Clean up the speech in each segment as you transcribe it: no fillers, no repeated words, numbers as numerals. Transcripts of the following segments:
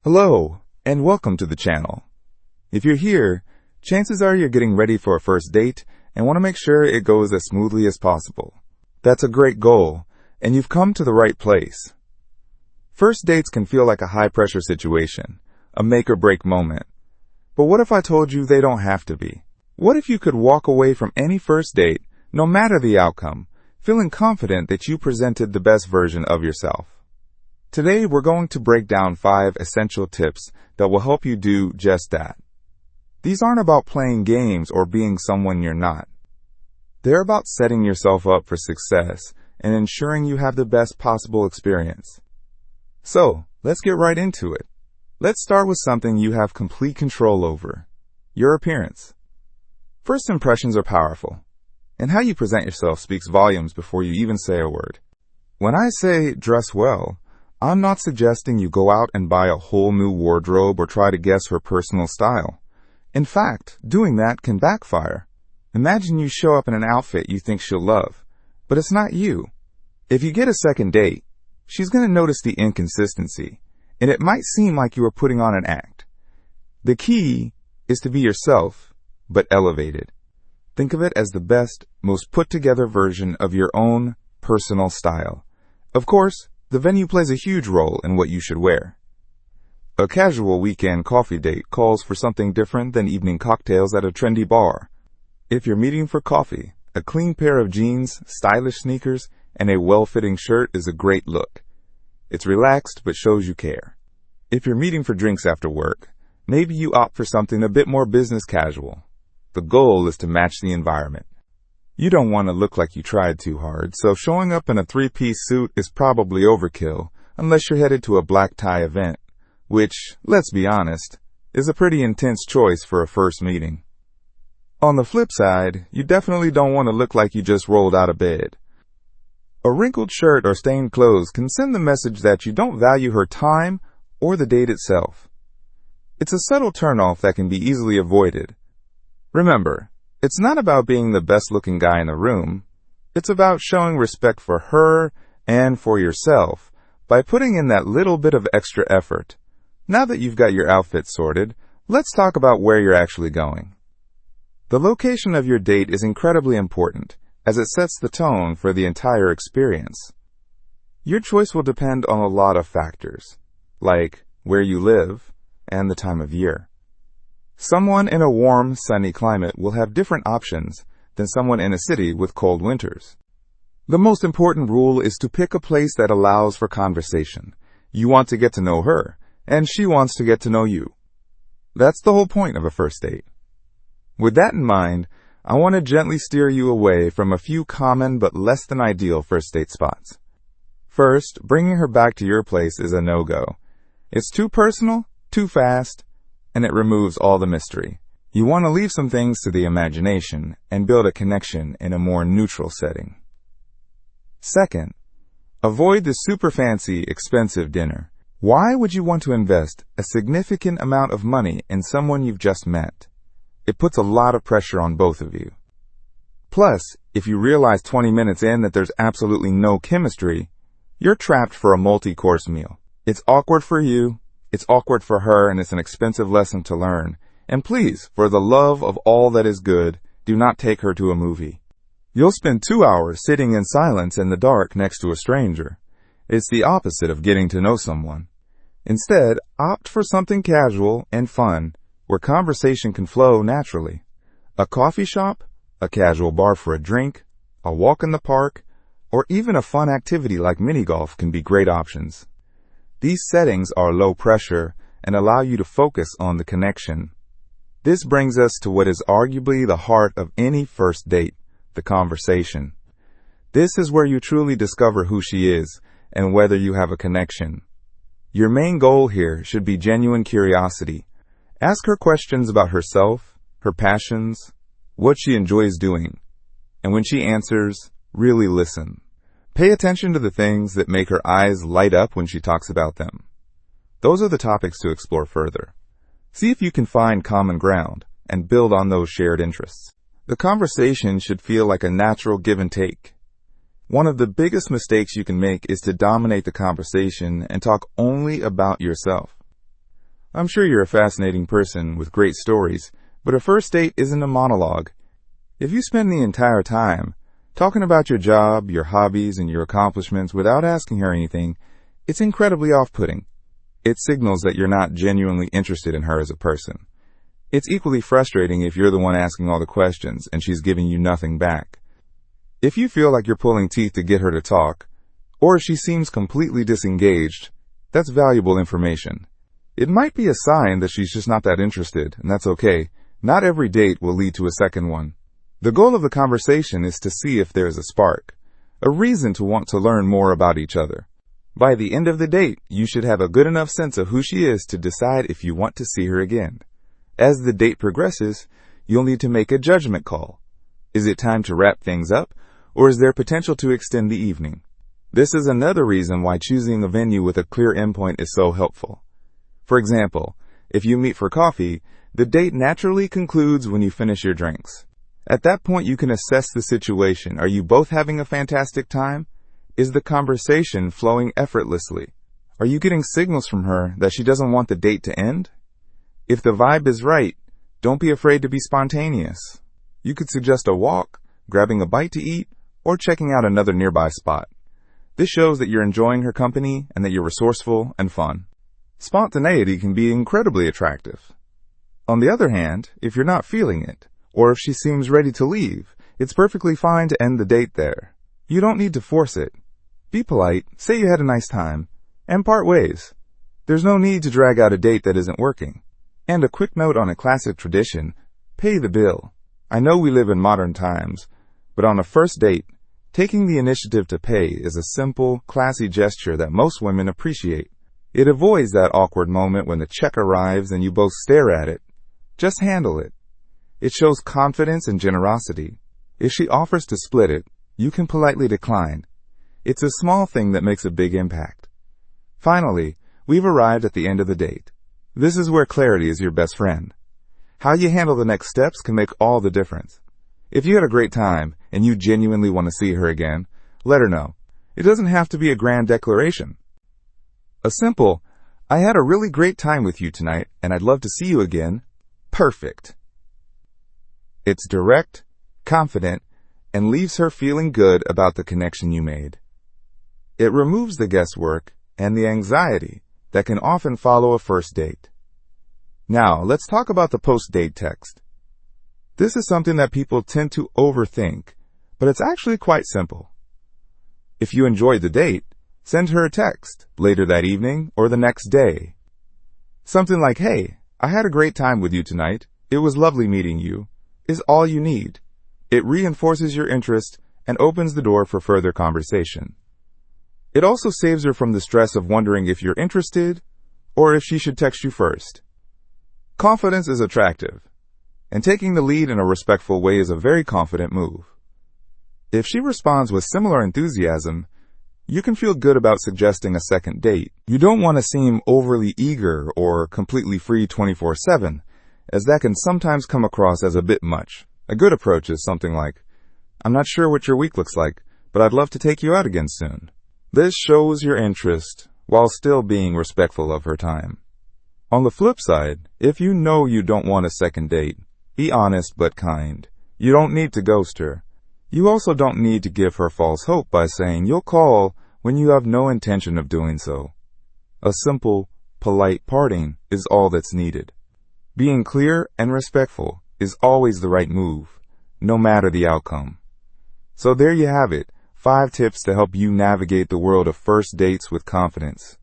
Hello, and welcome to the channel. If you're here, chances are you're getting ready for a first date and want to make sure it goes as smoothly as possible. That's a great goal, and you've come to the right place. First dates can feel like a high-pressure situation, a make-or-break moment. But what if I told you they don't have to be? What if you could walk away from any first date, no matter the outcome, feeling confident that you presented the best version of yourself? Today, we're going to break down 5 essential tips that will help you do just that. These aren't about playing games or being someone you're not. They're about setting yourself up for success and ensuring you have the best possible experience. So, let's get right into it. Let's start with something you have complete control over: your appearance. First impressions are powerful, and how you present yourself speaks volumes before you even say a word. When I say dress well, I'm not suggesting you go out and buy a whole new wardrobe or try to guess her personal style. In fact, doing that can backfire. Imagine you show up in an outfit you think she'll love, but it's not you. If you get a second date, she's going to notice the inconsistency, and it might seem like you are putting on an act. The key is to be yourself, but elevated. Think of it as the best, most put-together version of your own personal style. Of course, the venue plays a huge role in what you should wear. A casual weekend coffee date calls for something different than evening cocktails at a trendy bar. If you're meeting for coffee, a clean pair of jeans, stylish sneakers, and a well-fitting shirt is a great look. It's relaxed but shows you care. If you're meeting for drinks after work, maybe you opt for something a bit more business casual. The goal is to match the environment. You don't want to look like you tried too hard, so showing up in a 3-piece suit is probably overkill unless you're headed to a black tie event, which, let's be honest, is a pretty intense choice for a first meeting. On the flip side, you definitely don't want to look like you just rolled out of bed. A wrinkled shirt or stained clothes can send the message that you don't value her time or the date itself. It's a subtle turnoff that can be easily avoided. Remember, it's not about being the best-looking guy in the room. It's about showing respect for her and for yourself by putting in that little bit of extra effort. Now that you've got your outfit sorted, let's talk about where you're actually going. The location of your date is incredibly important, as it sets the tone for the entire experience. Your choice will depend on a lot of factors, like where you live and the time of year. Someone in a warm, sunny climate will have different options than someone in a city with cold winters. The most important rule is to pick a place that allows for conversation. You want to get to know her, and she wants to get to know you. That's the whole point of a first date. With that in mind, I want to gently steer you away from a few common but less than ideal first date spots. First, bringing her back to your place is a no-go. It's too personal, too fast, and it removes all the mystery. You want to leave some things to the imagination and build a connection in a more neutral setting. Second, avoid the super fancy, expensive dinner. Why would you want to invest a significant amount of money in someone you've just met? It puts a lot of pressure on both of you. Plus, if you realize 20 minutes in that there's absolutely no chemistry, you're trapped for a multi-course meal. It's awkward for you, it's awkward for her, and it's an expensive lesson to learn. And please, for the love of all that is good, do not take her to a movie. You'll spend 2 hours sitting in silence in the dark next to a stranger. It's the opposite of getting to know someone. Instead, opt for something casual and fun, where conversation can flow naturally. A coffee shop, a casual bar for a drink, a walk in the park, or even a fun activity like mini golf can be great options. These settings are low pressure and allow you to focus on the connection. This brings us to what is arguably the heart of any first date, the conversation. This is where you truly discover who she is and whether you have a connection. Your main goal here should be genuine curiosity. Ask her questions about herself, her passions, what she enjoys doing, and when she answers, really listen. Pay attention to the things that make her eyes light up when she talks about them. Those are the topics to explore further. See if you can find common ground and build on those shared interests. The conversation should feel like a natural give and take. One of the biggest mistakes you can make is to dominate the conversation and talk only about yourself. I'm sure you're a fascinating person with great stories, but a first date isn't a monologue. If you spend the entire time talking about your job, your hobbies, and your accomplishments without asking her anything, it's incredibly off-putting. It signals that you're not genuinely interested in her as a person. It's equally frustrating if you're the one asking all the questions and she's giving you nothing back. If you feel like you're pulling teeth to get her to talk, or if she seems completely disengaged, that's valuable information. It might be a sign that she's just not that interested, and that's okay. Not every date will lead to a second one. The goal of the conversation is to see if there's a spark, a reason to want to learn more about each other. By the end of the date, you should have a good enough sense of who she is to decide if you want to see her again. As the date progresses, you'll need to make a judgment call. Is it time to wrap things up, or is there potential to extend the evening? This is another reason why choosing a venue with a clear endpoint is so helpful. For example, if you meet for coffee, the date naturally concludes when you finish your drinks. At that point, you can assess the situation. Are you both having a fantastic time? Is the conversation flowing effortlessly? Are you getting signals from her that she doesn't want the date to end? If the vibe is right, don't be afraid to be spontaneous. You could suggest a walk, grabbing a bite to eat, or checking out another nearby spot. This shows that you're enjoying her company and that you're resourceful and fun. Spontaneity can be incredibly attractive. On the other hand, if you're not feeling it, or if she seems ready to leave, it's perfectly fine to end the date there. You don't need to force it. Be polite, say you had a nice time, and part ways. There's no need to drag out a date that isn't working. And a quick note on a classic tradition, pay the bill. I know we live in modern times, but on a first date, taking the initiative to pay is a simple, classy gesture that most women appreciate. It avoids that awkward moment when the check arrives and you both stare at it. Just handle it. It shows confidence and generosity. If she offers to split it, you can politely decline. It's a small thing that makes a big impact. Finally, we've arrived at the end of the date. This is where clarity is your best friend. How you handle the next steps can make all the difference. If you had a great time and you genuinely want to see her again, let her know. It doesn't have to be a grand declaration. A simple, I had a really great time with you tonight and I'd love to see you again. Perfect. It's direct, confident, and leaves her feeling good about the connection you made. It removes the guesswork and the anxiety that can often follow a first date. Now, let's talk about the post-date text. This is something that people tend to overthink, but it's actually quite simple. If you enjoyed the date, send her a text later that evening or the next day. Something like, hey, I had a great time with you tonight. It was lovely meeting you, is all you need. It reinforces your interest and opens the door for further conversation. It also saves her from the stress of wondering if you're interested or if she should text you first. Confidence is attractive, and taking the lead in a respectful way is a very confident move. If she responds with similar enthusiasm, you can feel good about suggesting a second date. You don't want to seem overly eager or completely free 24/7, as that can sometimes come across as a bit much. A good approach is something like, I'm not sure what your week looks like, but I'd love to take you out again soon. This shows your interest while still being respectful of her time. On the flip side, if you know you don't want a second date, be honest but kind. You don't need to ghost her. You also don't need to give her false hope by saying you'll call when you have no intention of doing so. A simple, polite parting is all that's needed. Being clear and respectful is always the right move, no matter the outcome. So there you have it, 5 tips to help you navigate the world of first dates with confidence.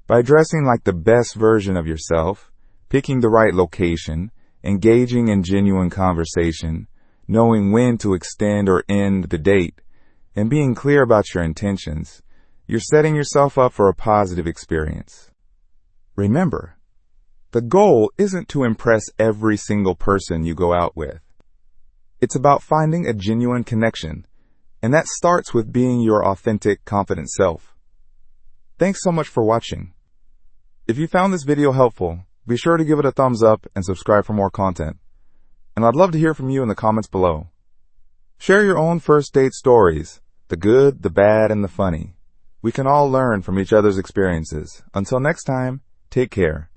By dressing like the best version of yourself, picking the right location, engaging in genuine conversation, knowing when to extend or end the date, and being clear about your intentions, you're setting yourself up for a positive experience. Remember, the goal isn't to impress every single person you go out with. It's about finding a genuine connection, and that starts with being your authentic, confident self. Thanks so much for watching. If you found this video helpful, be sure to give it a thumbs up and subscribe for more content. And I'd love to hear from you in the comments below. Share your own first date stories, the good, the bad, and the funny. We can all learn from each other's experiences. Until next time, take care.